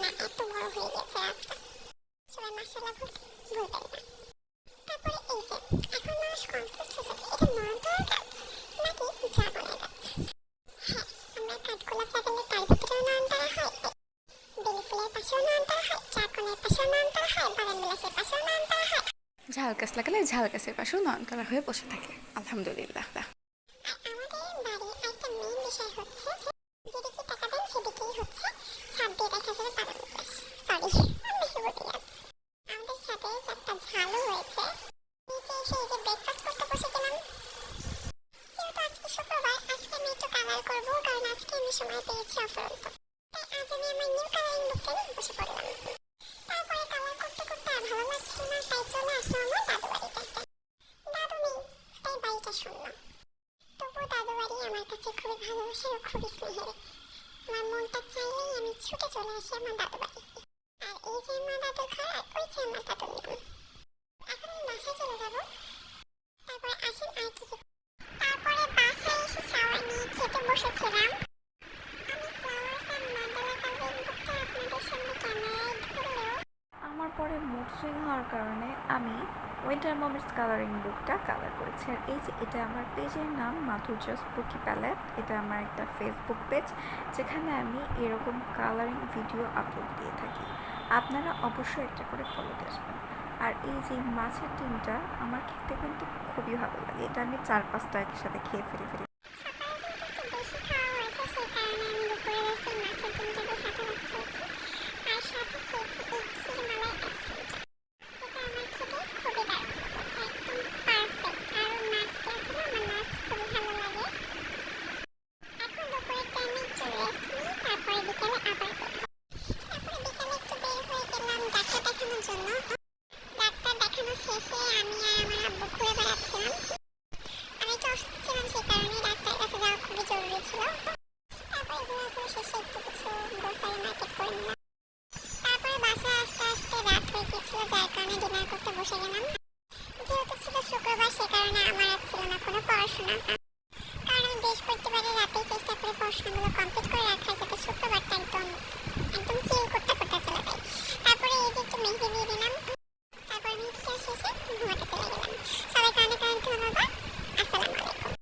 না এত বড় হয়ে গেছে রাস্তা। সবাই মাশাআল্লাহ বলবেন না। তারপরে এই যে এখন মানুষ কনফিউজ হয়ে যাবে, এটা নয়নতারার গাছ নাকি ড্রাগনের গাছ। হ্যাঁ, আমরা কাঠগোলাপ লাগালে তার ভিতরেও নয়নতারা হয়, বেলি ফুলের পাশেও নয়নতারা হয়, ড্রাগনের পাশেও নয়নতারা হয়, বাগান বিলাসের পাশেও নয়নতারা হয়। ঝাল গাছ লাগালে ঝাল গাছের পাশেও নয়নতারা হয়ে বসে থাকে, আলহামদুলিল্লাহ। আর আমাদের বাড়ির একটা মেইন বিষয় হচ্ছে যে যেদিকে তাকাবেন সেদিকেই হচ্ছে ছাদ দিয়ে দেখা যাবে বাগান বিলাস। সরি, আমি বলে যাচ্ছি। আমাদের সাথে একটা ঝালও হয়েছে। নিচে এসে এই যে ব্রেকফাস্ট করতে বসে গেলাম। যেহেতু আজকে শুক্রবার, আজকে আমি একটু কালার করবো, কারণ আজকে আমি সময় পেয়েছি অফুরন্ত। তাই আজ আমি আমার নিউ কালারিং বুকটা নিয়ে বসে পড়লাম। তারপরে কালার করতে করতে আর ভালো লাগছিল না, তাই চলে আসলাম আমার দাদু বাড়িতে। দাদু নেই, তাই বাড়িটা শূন্য। তবু দাদু বাড়ি আমার কাছে খুবই ভালোবাসার ও খুবই স্নেহের। আমার মনটা চাইলেই আমি ছুটে চলে আসি আমার দাদু বাড়ি। আর এই যে আমার দাদুর ঘর, আর ওই যে আমার দাদুর নাম। এখন আমি বাসায় চলে যাব। তারপরে আসেন আর কি কি। তারপরে বাসায় এসে শাওয়ার নিয়ে খেতে বসেছিলাম। আমি ফ্লাওয়ার্স অ্যান্ড মান্ডালা কালারিং বুকটা আপনাদের সামনে ক্যামেরায় ধরলেও আমার পরে মুড সুইং হওয়ার কারণে আমি উইন্টার মোমেন্টস কালারিং বুকটা কালার করেছি। আর এই যে এটা আমার পেজের নাম মাধুর্যস বুকি প্যালেট। এটা আমার একটা ফেসবুক পেজ, যেখানে আমি এরকম কালারিং ভিডিও আপলোড দিয়ে থাকি। আপনারা অবশ্যই একটা করে ফলো দিয়ে আসবেন। আর এই যে মাছের ডিমটা আমার খেতে কিন্তু খুবই ভালো লাগে, এটা আমি 4-5টা একসাথে খেয়ে ফেলি।